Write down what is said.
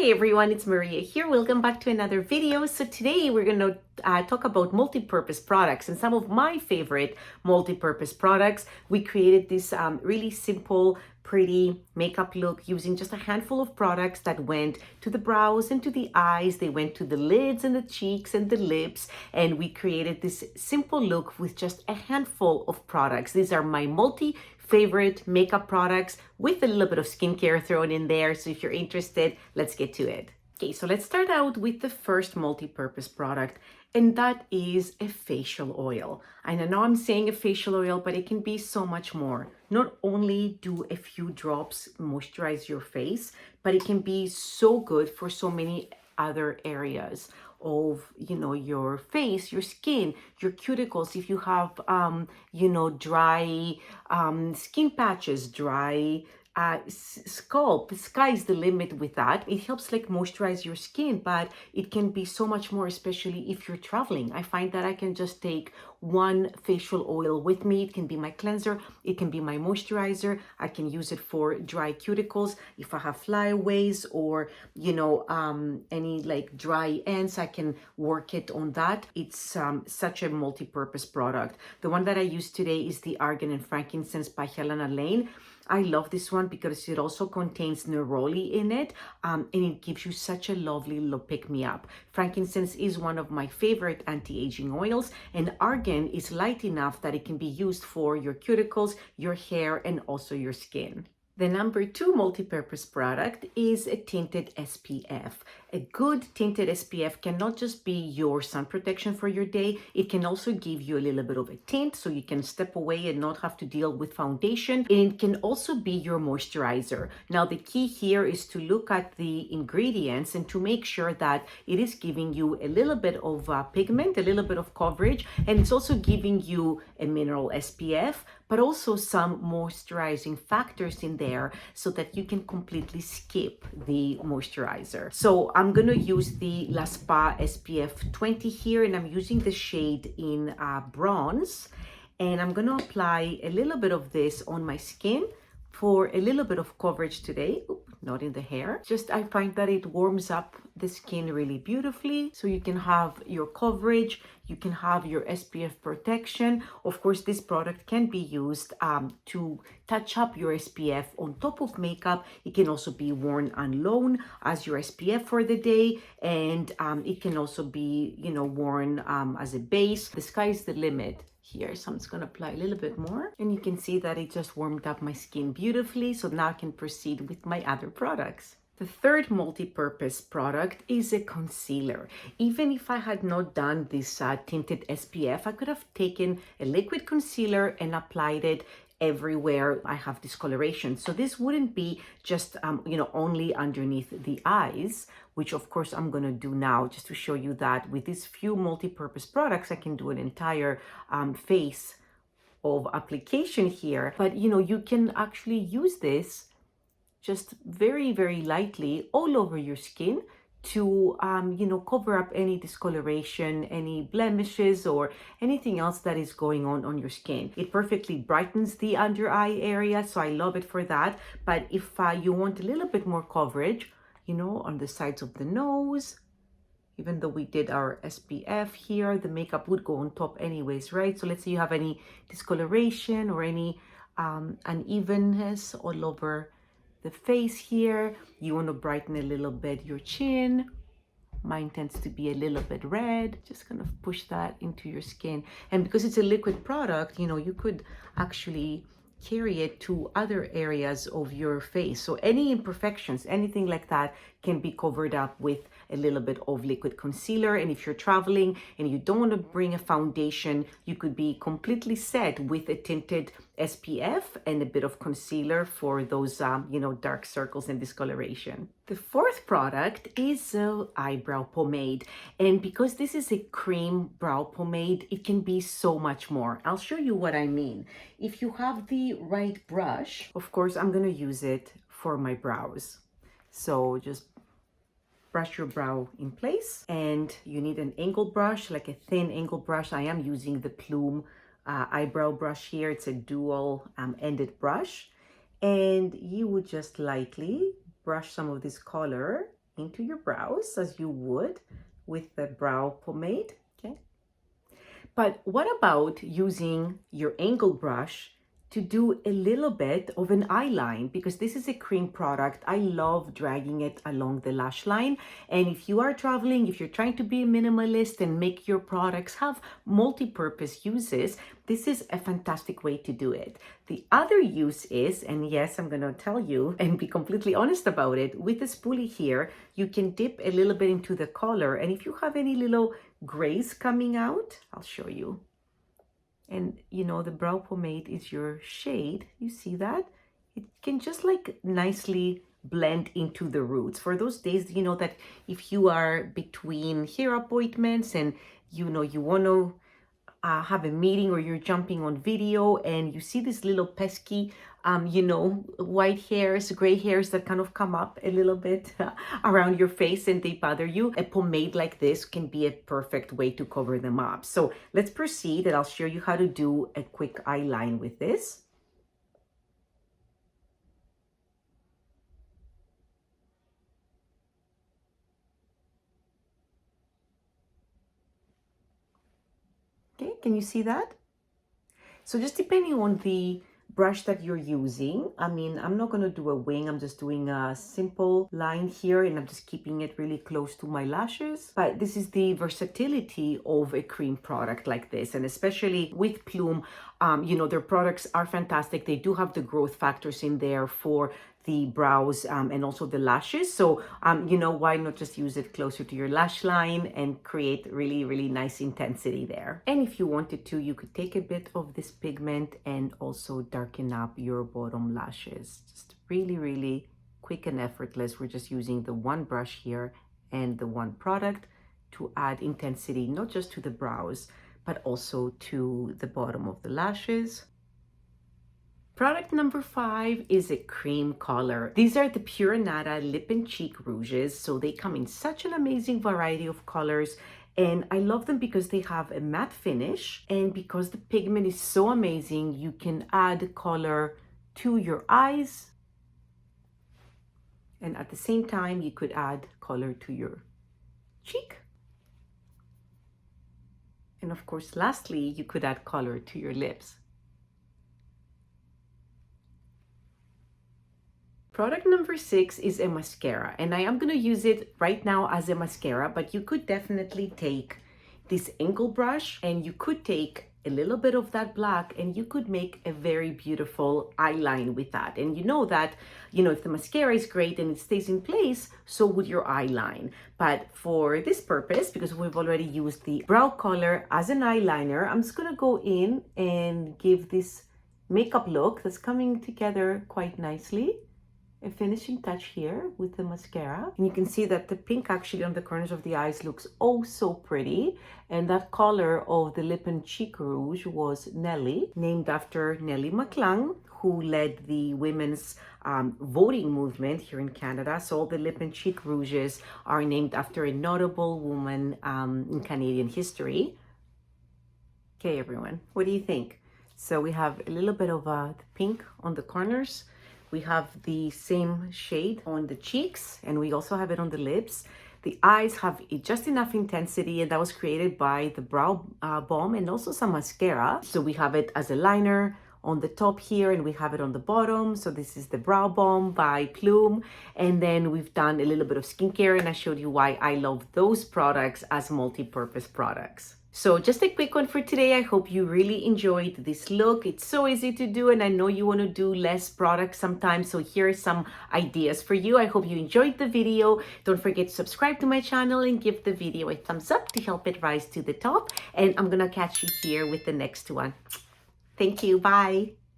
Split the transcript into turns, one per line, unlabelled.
Hey everyone, it's Maria here. Welcome back to another video. So today we're going to talk about multi-purpose products and some of my favorite multi-purpose products. We created this really simple, pretty makeup look using just a handful of products that went to the brows and to the eyes. They went to the lids and the cheeks and the lips, and we created this simple look with just a handful of products. These are my favorite makeup products with a little bit of skincare thrown in there. So if you're interested, let's get to it. Okay, so let's start out with the first multi-purpose product, and that is a facial oil. And I know I'm saying a facial oil, but it can be so much more. Not only do a few drops moisturize your face, but it can be so good for so many other areas of your face, your skin, your cuticles. If you have dry skin patches, dry scalp, sky's the limit with that. It helps like moisturize your skin, but it can be so much more, especially if you're traveling. I find that I can just take one facial oil with me. It can be my cleanser, it can be my moisturizer. I can use it for dry cuticles. If I have flyaways or any like dry ends, I can work it on that. It's such a multi-purpose product. The one that I use today is the Argan and Frankincense by Helena Lane. I love this one because it also contains neroli in it, and it gives you such a lovely little pick-me-up. Frankincense is one of my favorite anti-aging oils, and Argan is light enough that it can be used for your cuticles, your hair, and also your skin. The number 2 multi-purpose product is a tinted SPF. A good tinted SPF can not just be your sun protection for your day, it can also give you a little bit of a tint so you can step away and not have to deal with foundation. And it can also be your moisturizer. Now the key here is to look at the ingredients and to make sure that it is giving you a little bit of pigment, a little bit of coverage, and it's also giving you a mineral SPF, but also some moisturizing factors in there so that you can completely skip the moisturizer. So I'm gonna use the La Spa SPF 20 here, and I'm using the shade in bronze, and I'm gonna apply a little bit of this on my skin for a little bit of coverage today. Not in the hair. Just I find that it warms up the skin really beautifully. So you can have your coverage, you can have your SPF protection. Of course, this product can be used to touch up your SPF on top of makeup. It can also be worn alone as your SPF for the day, and it can also be worn as a base. The sky is the limit here, so I'm just going to apply a little bit more, and you can see that it just warmed up my skin beautifully. So now I can proceed with my other products. The third multi-purpose product is a concealer. Even if I had not done this tinted SPF, I could have taken a liquid concealer and applied it everywhere I have discoloration. So this wouldn't be just only underneath the eyes, which of course I'm gonna do now just to show you that with these few multi-purpose products I can do an entire face of application here. But you can actually use this just very, very lightly all over your skin to cover up any discoloration, any blemishes, or anything else that is going on your skin. It perfectly brightens the under eye area, so I love it for that. But if you want a little bit more coverage, on the sides of the nose, even though we did our SPF here, the makeup would go on top anyways, right? So let's say you have any discoloration or any unevenness all over the face here, you want to brighten a little bit your chin. Mine tends to be a little bit red. Just kind of push that into your skin. And because it's a liquid product, you could actually carry it to other areas of your face. So any imperfections, anything like that can be covered up with a little bit of liquid concealer. And if you're traveling and you don't want to bring a foundation, you could be completely set with a tinted SPF and a bit of concealer for those dark circles and discoloration. The fourth product is eyebrow pomade, and because this is a cream brow pomade, it can be so much more. I'll show you what I mean. If you have the right brush, of course I'm going to use it for my brows. So just brush your brow in place, and you need an angle brush, like a thin angle brush. I am using the Plume eyebrow brush here. It's a dual ended brush, and you would just lightly brush some of this color into your brows as you would with the brow pomade, okay? But what about using your angle brush to do a little bit of an eye line? Because this is a cream product. I love dragging it along the lash line. And if you are traveling, if you're trying to be a minimalist and make your products have multi-purpose uses, this is a fantastic way to do it. The other use is, and yes, I'm going to tell you and be completely honest about it, with the spoolie here, you can dip a little bit into the color. And if you have any little grays coming out, I'll show you. And you know, the brow pomade is your shade. You see that? It can just like nicely blend into the roots. For those days, you know, that if you are between hair appointments and you know, you want to have a meeting or you're jumping on video and you see this little pesky, you know, white hairs, gray hairs that kind of come up a little bit around your face and they bother you, a pomade like this can be a perfect way to cover them up. So let's proceed and I'll show you how to do a quick eye line with this. Okay, can you see that? So just depending on the brush that you're using, I mean, I'm not going to do a wing. I'm just doing a simple line here and I'm just keeping it really close to my lashes. But this is the versatility of a cream product like this. And especially with Plume, you know, their products are fantastic. They do have the growth factors in there for the brows and also the lashes. So, you know, why not just use it closer to your lash line and create really, really nice intensity there. And if you wanted to, you could take a bit of this pigment and also darken up your bottom lashes. Just really, really quick and effortless. We're just using the one brush here and the one product to add intensity, not just to the brows, but also to the bottom of the lashes. Product number 5 is a cream color. These are the Pure Nata lip and cheek rouges. So they come in such an amazing variety of colors. And I love them because they have a matte finish. And because the pigment is so amazing, you can add color to your eyes. And at the same time, you could add color to your cheek. And of course, lastly, you could add color to your lips. Product number 6 is a mascara, and I am going to use it right now as a mascara, but you could definitely take this angle brush and you could take a little bit of that black and you could make a very beautiful eyeline with that. And you know that, you know, if the mascara is great and it stays in place, so would your eyeline. But for this purpose, because we've already used the brow color as an eyeliner, I'm just going to go in and give this makeup look that's coming together quite nicely. A finishing touch here with the mascara. And you can see that the pink actually on the corners of the eyes looks oh so pretty. And that color of the lip and cheek rouge was Nelly, named after Nellie McClung, who led the women's voting movement here in Canada. So all the lip and cheek rouges are named after a notable woman in Canadian history. Okay, everyone, what do you think? So we have a little bit of pink on the corners. We have the same shade on the cheeks and we also have it on the lips. The eyes have just enough intensity and that was created by the brow balm and also some mascara. So we have it as a liner on the top here and we have it on the bottom. So this is the brow balm by Plume. And then we've done a little bit of skincare and I showed you why I love those products as multi-purpose products. So just a quick one for today. I hope you really enjoyed this look. It's so easy to do and I know you want to do less products sometimes. So here are some ideas for you. I hope you enjoyed the video. Don't forget to subscribe to my channel and give the video a thumbs up to help it rise to the top. And I'm going to catch you here with the next one. Thank you. Bye.